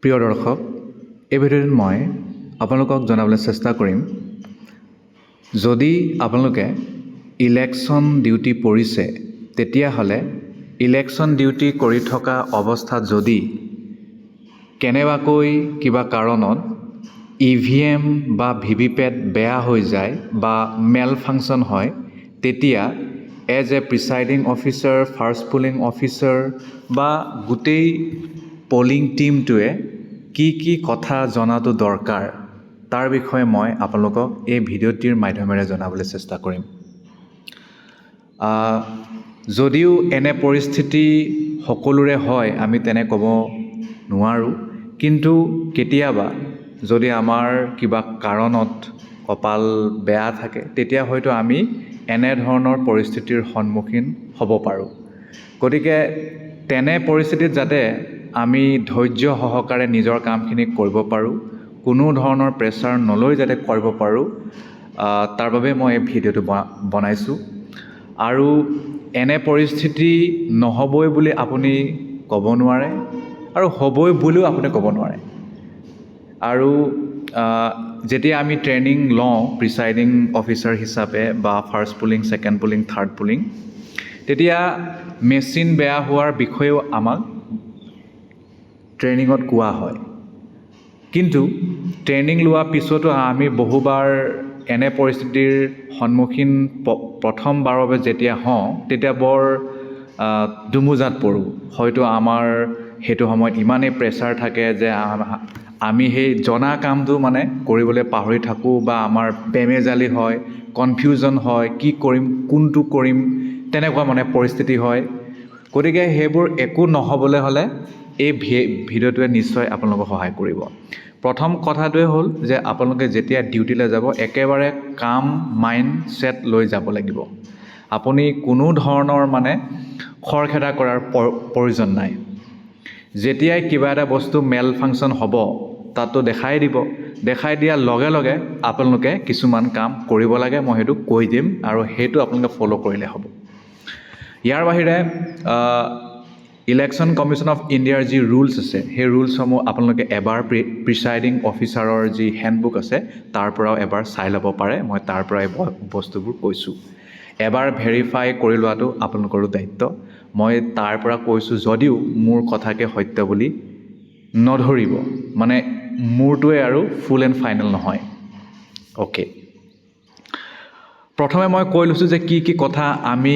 প্ৰিয় দৰ্শক, এই ভিডিঅ'টোত মই আপোনালোকক জনাবলৈ চেষ্টা কৰিম যদি আপোনালোকে ইলেকশ্যন ডিউটি পৰিছে তেতিয়াহ'লে ইলেকশ্যন ডিউটি কৰি থকা অৱস্থাত যদি কেনেবাকৈ কিবা কাৰণত EVM বা VVPAT বেয়া হৈ যায় বা মেল ফাংচন হয় তেতিয়া as a presiding officer, first polling officer বা গোটেই পলিং টিমটোৱে কি কথা জনাটো দৰকাৰ তাৰ বিষয়ে মই আপোনালোকক এই ভিডিঅ'টিৰ মাধ্যমেৰে জনাবলৈ চেষ্টা কৰিম। যদিও এনে পৰিস্থিতি সকলোৰে হয় আমি তেনে ক'ব নোৱাৰোঁ, কিন্তু কেতিয়াবা যদি আমাৰ কিবা কাৰণত কপাল বেয়া থাকে তেতিয়া হয়তো আমি এনেধৰণৰ পৰিস্থিতিৰ সন্মুখীন হ'ব পাৰোঁ। গতিকে তেনে পৰিস্থিতিত যাতে আমি ধৈৰ্য সহকাৰে নিজৰ কামখিনি কৰিব পাৰোঁ, কোনো ধৰণৰ প্ৰেছাৰ নলৈ যাতে কৰিব পাৰোঁ, তাৰ বাবে মই এই ভিডিঅ'টো বনাইছোঁ। আৰু এনে পৰিস্থিতি নহ'বই বুলি আপুনি ক'ব নোৱাৰে আৰু হ'বই বুলিও আপুনি ক'ব নোৱাৰে। আৰু যেতিয়া আমি ট্ৰেইনিং লওঁ প্ৰিচাইডিং অফিচাৰ হিচাপে বা first polling, second polling, third polling, তেতিয়া মেচিন বেয়া হোৱাৰ বিষয়েও আমাক ট্ৰেইনিঙত কোৱা হয়। কিন্তু ট্ৰেইনিং লোৱাৰ পিছতো আমি বহুবাৰ এনে পৰিস্থিতিৰ সন্মুখীন প্ৰথমবাৰৰ বাবে যেতিয়া হওঁ তেতিয়া বৰ দুমোজাত পৰোঁ। হয়তো আমাৰ সেইটো সময়ত ইমানেই প্ৰেছাৰ থাকে যে আমি সেই জনা কামটো কৰিবলৈ পাহৰি থাকোঁ বা আমাৰ বেমেজালি হয়, কনফিউজন হয়, কি কৰিম, কোনটো কৰিম, তেনেকুৱা পৰিস্থিতি হয়। গতিকে সেইবোৰ একো নহ'বলৈ হ'লে এই ভিডিঅ'টোৱে নিশ্চয় আপোনালোকক সহায় কৰিব। প্ৰথম কথাটোৱে হ'ল যে আপোনালোকে যেতিয়া ডিউটিলৈ যাব একেবাৰে কাম মাইণ্ড ছেট লৈ যাব লাগিব। আপুনি কোনো ধৰণৰ খৰখেদা কৰাৰ প্ৰয়োজন নাই। যেতিয়াই কিবা এটা বস্তু মেল ফাংচন হ'ব তাতো দেখাই দিব, দেখাই দিয়াৰ লগে লগে আপোনালোকে কিছুমান কাম কৰিব লাগে, মই সেইটো কৈ দিম আৰু সেইটো আপোনালোকে ফ'ল' কৰিলে হ'ব। ইয়াৰ বাহিৰে ইলেকশ্যন কমিশ্যন অফ ইণ্ডিয়াৰ যি ৰুলছ আছে সেই ৰুলছসমূহ আপোনালোকে এবাৰ প্ৰিচাইডিং অফিচাৰৰ যি হেণ্ডবুক আছে তাৰ পৰাও এবাৰ চাই ল'ব পাৰে। মই তাৰ পৰাই বস্তুবোৰ কৈছোঁ। এবাৰ ভেৰিফাই কৰি লোৱাটো আপোনালোকৰো দায়িত্ব। মই তাৰ পৰা কৈছোঁ যদিও মোৰ কথাকে সত্য বুলি নধৰিব, মোৰটোৱে আৰু ফুল এণ্ড ফাইনেল নহয়। অ'কে, প্ৰথমে মই কৈ লৈছোঁ যে কি কথা আমি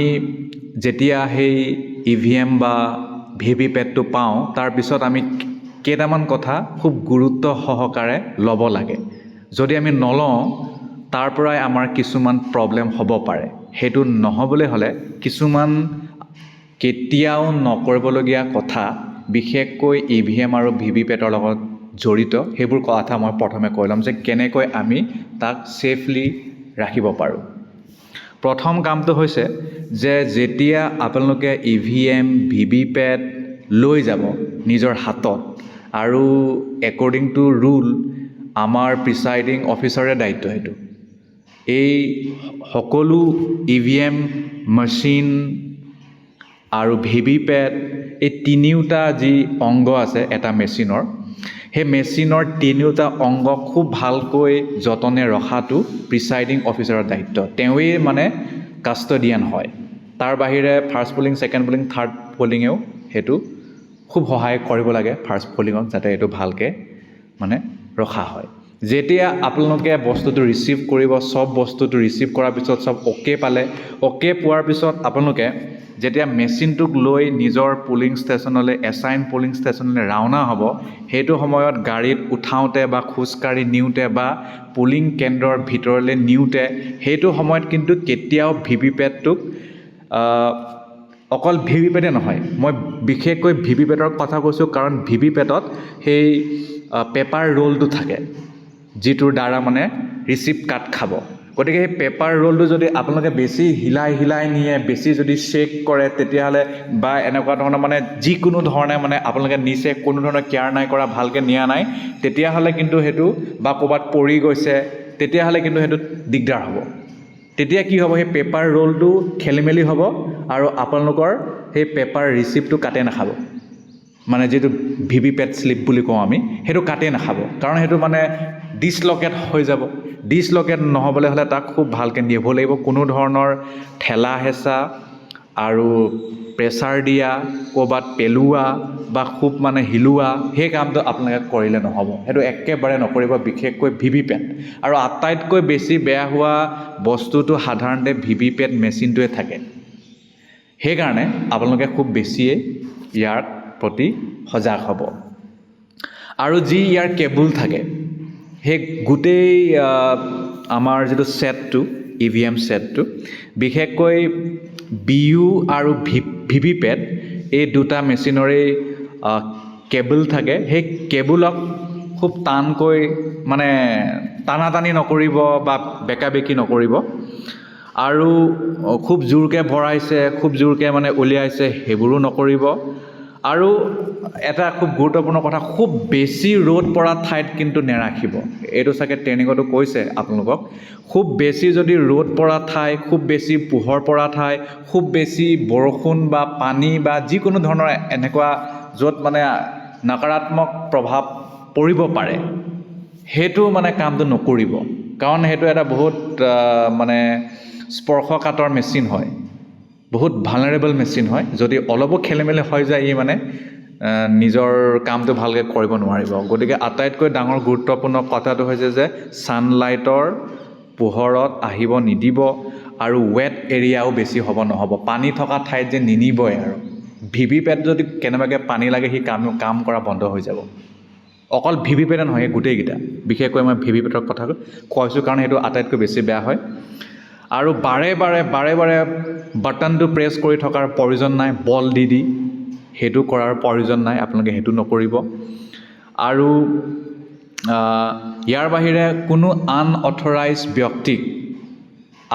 যেতিয়া সেই EVM বা VVPATটো পাওঁ তাৰপিছত আমি কেইটামান কথা খুব গুৰুত্ব সহকাৰে ল'ব লাগে। যদি আমি নলওঁ তাৰ পৰাই আমাৰ কিছুমান প্ৰব্লেম হ'ব পাৰে। সেইটো নহ'বলৈ হ'লে কিছুমান কেতিয়াও নকৰিবলগীয়া কথা, বিশেষকৈ EVM আৰু VVPATৰ লগত জড়িত, সেইবোৰ কথা মই প্ৰথমে কৈ ল'ম যে কেনেকৈ আমি তাক ছেফলি ৰাখিব পাৰোঁ। প্ৰথম কামটো হৈছে যে যেতিয়া আপোনালোকে EVM, VVPAT লৈ যাব নিজৰ হাতত আৰু একৰ্ডিং টু ৰুল আমাৰ প্ৰিচাইডিং অফিচাৰে দায়িত্ব সেইটো। এই সকলো EVM মেচিন আৰু VVPAT এই তিনিওটা যি অংগ আছে এটা মেচিনৰ, সেই মেচিনৰ তিনিওটা অংগ খুব ভালকৈ যতনে ৰখাটো প্ৰিচাইডিং অফিচাৰৰ দায়িত্ব। তেওঁৱেই কাষ্টডিয়ান হয়। তাৰ বাহিৰে first polling, second polling, third পুলিঙেও সেইটো খুব সহায় কৰিব লাগে ফাৰ্ষ্ট পুলিঙক যাতে এইটো ভালকৈ ৰখা হয়। যেতিয়া আপোনালোকে বস্তুটো ৰিচিভ কৰিব, চব বস্তুটো ৰিচিভ কৰাৰ পিছত চব অ'কে পালে, অ'কে পোৱাৰ পিছত আপোনালোকে যেতিয়া মেচিনটোক লৈ নিজৰ পুলিং ষ্টেচনলৈ, এছাইন পুলিং ষ্টেচনলৈ ৰাওনা হ'ব, সেইটো সময়ত গাড়ীত উঠাওঁতে বা খোজকাঢ়ি নিওঁতে বা পুলিং কেন্দ্ৰৰ ভিতৰলৈ নিওঁতে সেইটো সময়ত কিন্তু কেতিয়াও VVPATটোক অকল VVPATে নহয়, মই বিশেষকৈ VVPATৰ কথা কৈছোঁ কাৰণ VVPATত সেই পেপাৰ ৰোলটো থাকে যিটোৰ দ্বাৰা ৰিচিপ্ট কাট খাব। গতিকে সেই পেপাৰ ৰোলটো যদি আপোনালোকে বেছি হিলাই নিয়ে, বেছি যদি চেক কৰে তেতিয়াহ'লে বা এনেকুৱা ধৰণৰ যিকোনো ধৰণে আপোনালোকে নিছে, কোনো ধৰণৰ কেয়াৰ নাই কৰা, ভালকৈ নিয়া নাই, তেতিয়াহ'লে কিন্তু সেইটো বা ক'ৰবাত পৰি গৈছে তেতিয়াহ'লে কিন্তু সেইটো দিগদাৰ হ'ব। তেতিয়া কি হ'ব, সেই পেপাৰ ৰোলটো খেলিমেলি হ'ব আৰু আপোনালোকৰ সেই পেপাৰ ৰিচিপ্টটো কাটে নাখাব। মানে যিটো ভিভিপেট স্লিপ বুলি কওঁ আমি, সেইটো কাটেই নাখাব, কাৰণ সেইটো মানে ডিছলকেট হৈ যাব। ডিছলকেট নহ'বলৈ হ'লে তাক খুব ভালকৈ নিব লাগিব, কোনো ধৰণৰ ঠেলা হেঁচা আৰু প্ৰেছাৰ দিয়া, ক'ৰবাত পেলোৱা বা খুব মানে হিলোৱা, সেই কামটো আপোনালোকে কৰিলে নহ'ব, সেইটো একেবাৰে নকৰিব, বিশেষকৈ ভিভিপেট। আৰু আটাইতকৈ বেছি বেয়া হোৱা বস্তুটো সাধাৰণতে ভিভিপেট মেচিনটোৱে থাকে, সেইকাৰণে আপোনালোকে খুব বেছিয়ে ইয়াৰ প্ৰতি সজাগ হ'ব। আৰু যি ইয়াৰ কেবুল থাকে, সেই গোটেই আমাৰ যিটো ছেটটো EVM ছেটটো, বিশেষকৈ BU আৰু ভিভিপেট এই দুটা মেচিনৰে কেবুল থাকে, সেই কেবুলক খুব টানকৈ মানে টানাটানি নকৰিব বা বেকাবেকি নকৰিব, আৰু খুব জোৰকৈ ভৰাইছে খুব জোৰকৈ মানে উলিয়াইছে সেইবোৰো নকৰিব। আৰু এটা খুব গুৰুত্বপূৰ্ণ কথা, খুব বেছি ৰ'দ পৰা ঠাইত কিন্তু নেৰাখিব। এইটো চাগে ট্ৰেইনিঙতো কৈছে আপোনালোকক, খুব বেছি যদি ৰ'দ পৰা ঠাই, খুব বেছি পোহৰ পৰা ঠাই, খুব বেছি বৰষুণ বা পানী বা যিকোনো ধৰণৰ এনেকুৱা য'ত মানে নকাৰাত্মক প্ৰভাৱ পৰিব পাৰে, সেইটো মানে কামটো নকৰিব, কাৰণ সেইটো এটা বহুত মানে স্পৰ্শকাতৰ মেচিন হয়, বহুত ভালনাৰেবল মেচিন হয়। যদি অলপো খেলিমেলি হৈ যায়, ই মানে নিজৰ কামটো ভালকৈ কৰিব নোৱাৰিব। গতিকে আটাইতকৈ ডাঙৰ গুৰুত্বপূৰ্ণ কথাটো হৈছে যে ছানলাইটৰ পোহৰত আহিব নিদিব, আৰু ৱেট এৰিয়াও বেছি নহ'ব, পানী থকা ঠাইত যে নিনিবই। আৰু ভিভিপেট যদি কেনেবাকৈ পানী লাগে, সি কাম কৰা বন্ধ হৈ যাব। অকল ভিভিপেটে নহয়, গোটেইকেইটা, বিশেষকৈ মই ভিভিপেটৰ কথা কৈছোঁ কাৰণ সেইটো আটাইতকৈ বেছি বেয়া হয়। আৰু বাৰে বাৰে বাটনটো প্ৰেছ কৰি থকাৰ প্ৰয়োজন নাই, বল দি সেইটো কৰাৰ প্ৰয়োজন নাই, আপোনালোকে সেইটো নকৰিব। আৰু ইয়াৰ বাহিৰে কোনো আনঅথৰাইজ ব্যক্তিক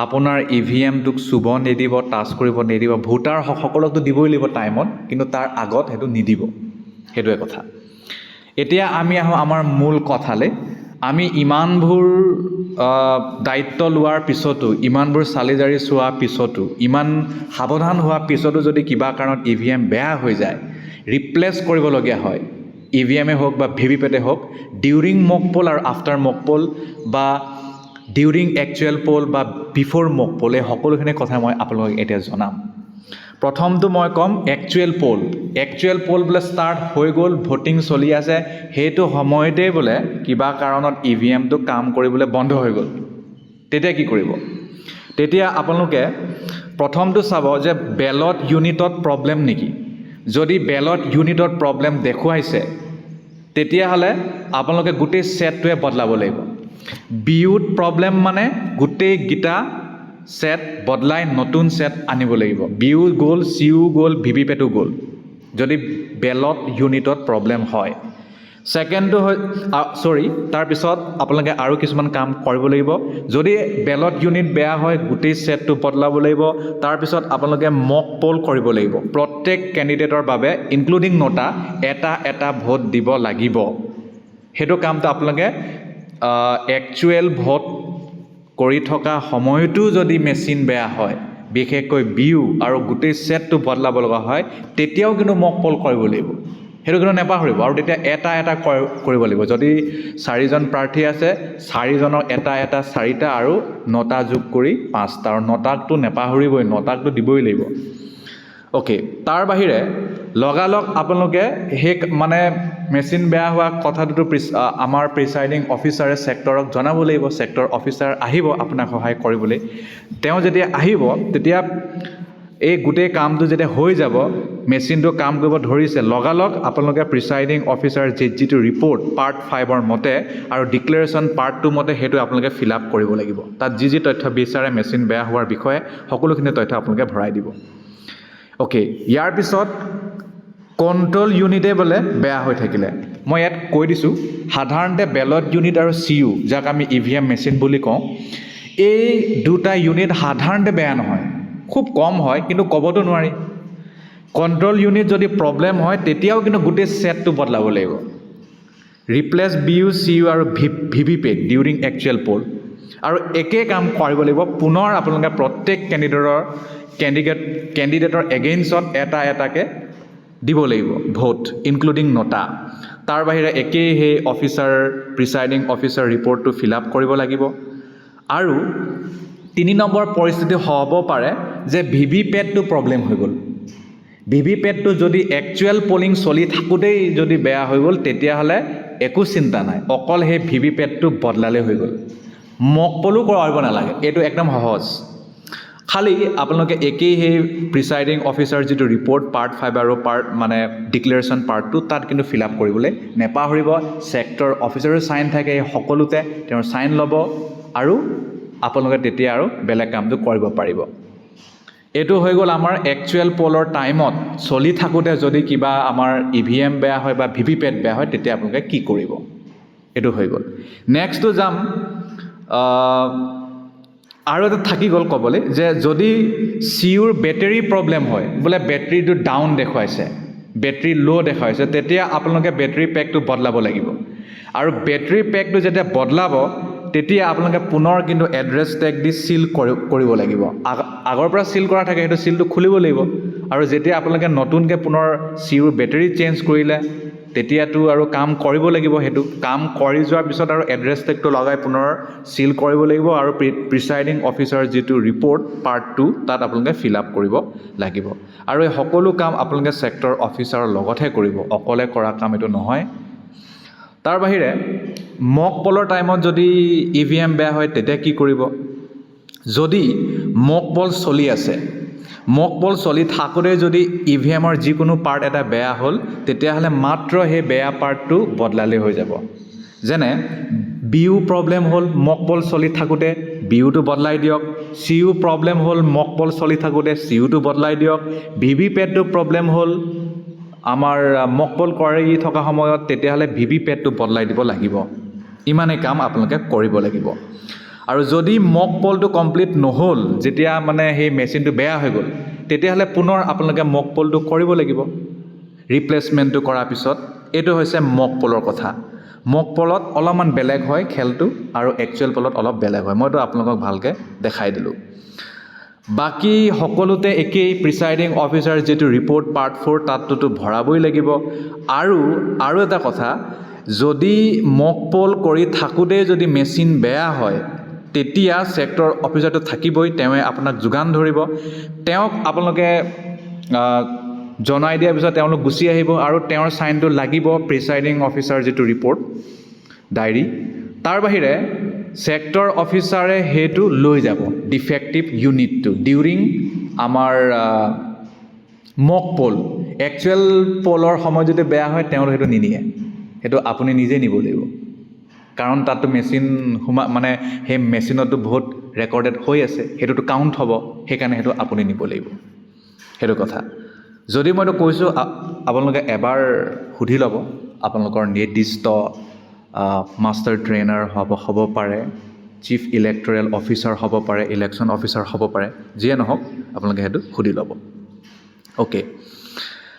আপোনাৰ EVMটোক চুব নিদিব, টাচ কৰিব নিদিব। ভোটাৰ সকলকতো দিবই লাগিব টাইমত, কিন্তু তাৰ আগত সেইটো নিদিব, সেইটোৱে কথা। এতিয়া আমি আহোঁ আমাৰ মূল কথালৈ। আমি ইমানবোৰ দায়িত্ব লোৱাৰ পিছতো, ইমানবোৰ চালি জাৰি চোৱাৰ পিছতো, ইমান সাৱধান হোৱাৰ পিছতো যদি কিবা কাৰণত EVM বেয়া হৈ যায়, ৰিপ্লেচ কৰিবলগীয়া হয়, EVMে হওক বা ভিভিপেটে হওক, ডিউৰিং মক পোল আৰু আফটাৰ মক পোল, বা ডিউৰিং একচুৱেল পোল বা বিফ'ৰ মক পোল, এই সকলোখিনি কথা মই আপোনালোকক এতিয়া জনাম। প্ৰথমটো মই ক'ম একচুৱেল পোল। একচুৱেল পোল বোলে ষ্টাৰ্ট হৈ গ'ল, ভোটিং চলি আছে, সেইটো সময়তেই বোলে কিবা কাৰণত EVMটো কাম কৰিবলৈ বন্ধ হৈ গ'ল, তেতিয়া কি কৰিব? তেতিয়া আপোনালোকে প্ৰথমটো চাব যে বেলট ইউনিটত প্ৰব্লেম নেকি। যদি বেলট ইউনিটত প্ৰব্লেম দেখুৱাইছে, তেতিয়াহ'লে আপোনালোকে গোটেই ছেটটোৱে বদলাব লাগিব। BUত প্ৰব্লেম মানে গোটেইকেইটা ছেট বদলাই নতুন ছেট আনিব লাগিব। BU গ'ল, CU গ'ল, ভিভিপেটো গ'ল, যদি বেলট ইউনিটত প্ৰব্লেম হয়। ছেকেণ্ডটো তাৰপিছত আপোনালোকে আৰু কিছুমান কাম কৰিব লাগিব। যদি বেলট ইউনিট বেয়া হয়, গোটেই ছেটটো বদলাব লাগিব। তাৰপিছত আপোনালোকে মক পোল কৰিব লাগিব। প্ৰত্যেক কেণ্ডিডেটৰ বাবে ইনক্লুডিং নটা এটা ভোট দিব লাগিব। সেইটো কামটো আপোনালোকে একচুৱেল ভোট কৰি থকা সময়তো যদি মেচিন বেয়া হয়, বিশেষকৈ BU আৰু গোটেই ছেটটো বদলাব লগা হয়, তেতিয়াও কিন্তু মক পোল কৰিব লাগিব, সেইটো কিন্তু নেপাহৰিব। আৰু তেতিয়া এটা কৰিব লাগিব। যদি 4জন প্ৰাৰ্থী আছে, 4জনৰ এটা 4টা আৰু 9টা যোগ কৰি 5টা, আৰু 9টাকটো নেপাহৰিবই, 9টাকটো দিবই লাগিব। অ'কে, তাৰ বাহিৰে লগালগ আপোনালোকে সেই মানে মেচিন বেয়া হোৱা কথাটোতো আমাৰ প্ৰিচাইডিং অফিচাৰে ছেক্টৰক জনাব লাগিব। ছেক্টৰ অফিচাৰ আহিব আপোনাক সহায় কৰিবলৈ। তেওঁ যেতিয়া আহিব, তেতিয়া এই গোটেই কামটো যেতিয়া হৈ যাব, মেচিনটো কাম কৰিব ধৰিছে, লগালগ আপোনালোকে প্ৰিচাইডিং অফিচাৰ যিটো ৰিপৰ্ট পাৰ্ট 5ৰ মতে আৰু ডিক্লেৰেশ্যন পাৰ্ট 2 মতে, সেইটো আপোনালোকে ফিল আপ কৰিব লাগিব। তাত যি তথ্য বিচাৰে মেচিন বেয়া হোৱাৰ বিষয়ে, সকলোখিনি তথ্য আপোনালোকে ভৰাই দিব। অ'কে, ইয়াৰ পিছত কণ্ট্ৰল ইউনিটে বোলে বেয়া হৈ থাকিলে, মই ইয়াত কৈ দিছোঁ, সাধাৰণতে বেলট ইউনিট আৰু CU, যাক আমি EVM মেচিন বুলি কওঁ, এই দুটা ইউনিট সাধাৰণতে বেয়া নহয়, খুব কম হয়, কিন্তু ক'বতো নোৱাৰি। কণ্ট্ৰল ইউনিট যদি প্ৰব্লেম হয়, তেতিয়াও কিন্তু গোটেই ছেটটো বদলাব লাগিব। ৰিপ্লেচ BU, CU আৰু ভিভিপেট ডিউৰিং একচুৱেল পোল, আৰু একেই কাম কৰিব লাগিব। পুনৰ আপোনালোকে প্ৰত্যেক কেণ্ডিডেটৰ এগেইনষ্টত এটাকৈ দিব লাগিব ভোট ইনক্লুডিং নটা তাৰ বাহিৰে একেই সেই অফিচাৰ প্ৰিচাইডিং অফিচাৰ ৰিপৰ্টটো ফিল আপ কৰিব লাগিব আৰু 3 নম্বৰ পৰিস্থিতি হ'ব পাৰে যে ভিভিপেটটো প্ৰব্লেম হৈ গ'ল ভিভিপেটটো যদি একচুৱেল পলিং চলি থাকোঁতেই যদি বেয়া হৈ গ'ল তেতিয়াহ'লে একো চিন্তা নাই অকল সেই ভিভিপেটটো বদলালে হৈ গ'ল মক পলো কৰিব নালাগে এইটো একদম সহজ খালি আপোনালোকে একেই সেই প্ৰিচাইডিং অফিচাৰ যিটো ৰিপৰ্ট পাৰ্ট 5 আৰু পাৰ্ট মানে ডিক্লেৰেশ্যন পাৰ্ট 2 তাত কিন্তু ফিল আপ কৰিবলৈ নেপাহৰিব ছেক্টৰ অফিচাৰৰ চাইন থাকে সকলোতে তেওঁৰ চাইন ল'ব আৰু আপোনালোকে তেতিয়া আৰু বেলেগ কামটো কৰিব পাৰিব এইটো হৈ গ'ল আমাৰ একচুৱেল পলৰ টাইমত চলি থাকোঁতে যদি কিবা আমাৰ ইভিএম বেয়া হয় বা ভিভিপেট বেয়া হয় তেতিয়া আপোনালোকে কি কৰিব এইটো হৈ গ'ল নেক্সটটো যাম আৰু এটা থাকি গ'ল ক'বলৈ যে যদি চিউৰ বেটেৰী প্ৰব্লেম হয় বোলে বেটেৰীটো ডাউন দেখুৱাইছে বেটেৰী ল' দেখুৱাইছে তেতিয়া আপোনালোকে বেটেৰী পেকটো বদলাব লাগিব আৰু বেটেৰী পেকটো যেতিয়া বদলাব তেতিয়া আপোনালোকে পুনৰ কিন্তু এড্ৰেছ টেগ দি সিল কৰিব লাগিব আগৰ পৰা সিল কৰা থাকে সেইটো সিলটো খুলিব লাগিব আৰু যেতিয়া আপোনালোকে নতুনকৈ পুনৰ চিউৰ বেটেৰী চেঞ্জ কৰিলে তেতিয়াতো আৰু কাম কৰিব লাগিব সেইটো কাম কৰি যোৱাৰ পিছত আৰু এড্ৰেছ টেগটো লগাই পুনৰ সিল কৰিব লাগিব আৰু প্ৰিচাইডিং অফিচাৰ যিটো ৰিপৰ্ট পাৰ্ট 2 তাত আপোনালোকে ফিল আপ কৰিব লাগিব আৰু এই সকলো কাম আপোনালোকে ছেক্টৰ অফিচাৰৰ লগতহে কৰিব অকলে কৰা কাম এইটো নহয় তাৰ বাহিৰে মক পলৰ টাইমত যদি ইভিএম বেয়া হয় তেতিয়া কি কৰিব যদি মক পল চলি আছে মক পল চলি থাকোঁতে যদি ইভিএমৰ যিকোনো পাৰ্ট এটা বেয়া হ'ল তেতিয়াহ'লে মাত্ৰ সেই বেয়া পাৰ্টটো বদলালে হৈ যাব যেনে বিউ প্ৰব্লেম হ'ল মক পল চলি থাকোঁতে বিউটো বদলাই দিয়ক চিউ প্ৰব্লেম হ'ল মক পল চলি থাকোঁতে চিউটো বদলাই দিয়ক ভিভিপেটটো প্ৰব্লেম হ'ল আমাৰ মক পল কৰি থকা সময়ত তেতিয়াহ'লে ভিভিপেটটো বদলাই দিব লাগিব ইমানেই কাম আপোনালোকে কৰিব লাগিব আৰু যদি মক পলটো কমপ্লিট নহ'ল যেতিয়া মানে সেই মেচিনটো বেয়া হৈ গ'ল তেতিয়াহ'লে পুনৰ আপোনালোকে মক পলটো কৰিব লাগিব ৰিপ্লেচমেণ্টটো কৰাৰ পিছত এইটো হৈছে মক পলৰ কথা মক পলত অলপমান বেলেগ হয় খেলটো আৰু একচুৱেল পলত অলপ বেলেগ হয় মইতো আপোনালোকক ভালকৈ দেখাই দিলোঁ বাকী সকলোতে একেই প্ৰিচাইডিং অফিচাৰ যিটো ৰিপৰ্ট পাৰ্ট 4 তাততো ভৰাবই লাগিব আৰু এটা কথা যদি মক পল কৰি থাকোঁতে যদি মেচিন বেয়া হয় তেতিয়া ছেক্টৰ অফিচাৰটো থাকিবই তেওঁ আপোনাক যোগান ধৰিব তেওঁক আপোনালোকে জনাই দিয়াৰ পিছত তেওঁলোক গুচি আহিব আৰু তেওঁৰ চাইনটো লাগিব প্ৰিচাইডিং অফিচাৰ যিটো ৰিপৰ্ট ডায়েৰী তাৰ বাহিৰে ছেক্টৰ অফিচাৰে সেইটো লৈ যাব ডিফেক্টিভ ইউনিটটো ডিউৰিং আমাৰ মক পল একচুৱেল পলৰ সময় যদি বেয়া হয় তেওঁ সেইটো নিনিয়ে সেইটো আপুনি নিজে নিব লাগিব কাৰণ তাততো মেচিন মানে সেই মেচিনতো বহুত ৰেকৰ্ডেড হৈ আছে সেইটোতো কাউণ্ট হ'ব সেইকাৰণে সেইটো আপুনি নিব লাগিব সেইটো কথা যদি মইতো কৈছোঁ আপোনালোকে এবাৰ সুধি ল'ব আপোনালোকৰ নিৰ্দিষ্ট মাষ্টাৰ ট্ৰেইনাৰ হ'ব পাৰে চিফ ইলেক্টৰেল অফিচাৰ হ'ব পাৰে ইলেকশ্যন অফিচাৰ হ'ব পাৰে যিয়ে নহওক আপোনালোকে সেইটো সুধি ল'ব অ'কে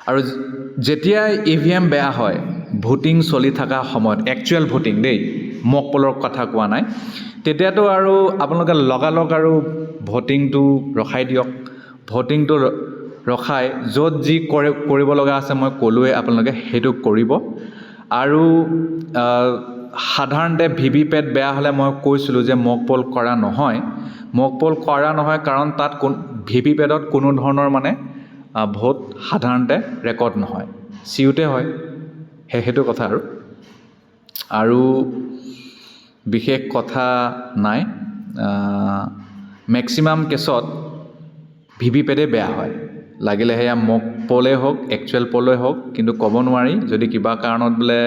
আৰু যেতিয়া ইভিএম বেয়া হয় ভোটিং চলি থকা সময়ত একচুৱেল ভোটিং দেই মক পলৰ কথা কোৱা নাই তেতিয়াতো আৰু আপোনালোকে লগালগ আৰু ভোটিংটো ৰখাই দিয়ক ভোটিংটো ৰখাই য'ত যি কৰিব লগা আছে মই ক'লোৱে আপোনালোকে সেইটো কৰিব আৰু সাধাৰণতে ভিভিপেট বেয়া হ'লে মই কৈছিলোঁ যে মক পল কৰা নহয় কাৰণ তাত ভিভিপেটত কোনো ধৰণৰ মানে ভোট সাধাৰণতে ৰেকৰ্ড নহয় চিউতে হয় সেইটো কথা আৰু বিশেষ কথা নাই মেক্সিমাম কেছত ভিভিপেটে বেয়া হয় লাগিলে সেয়া মক পলেই হওক একচুৱেল পলেই হওক কিন্তু ক'ব নোৱাৰি যদি কিবা কাৰণত বোলে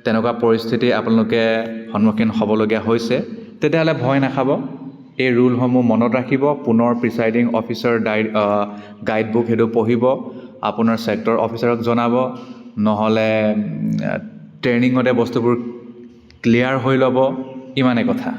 তেনেকুৱা পৰিস্থিতি আপোনালোকে সন্মুখীন হ'বলগীয়া হৈছে তেতিয়াহ'লে ভয় নাখাব এই ৰুলসমূহ মনত ৰাখিব পুনৰ প্ৰিচাইডিং অফিচাৰ গাইডবুক সেইটো পঢ়িব আপোনাৰ ছেক্টৰ অফিচাৰক জনাব নহ'লে ট্ৰেইনিঙতে বস্তুবোৰ ক্লিয়াৰ হৈ ল'ব ইমানেই কথা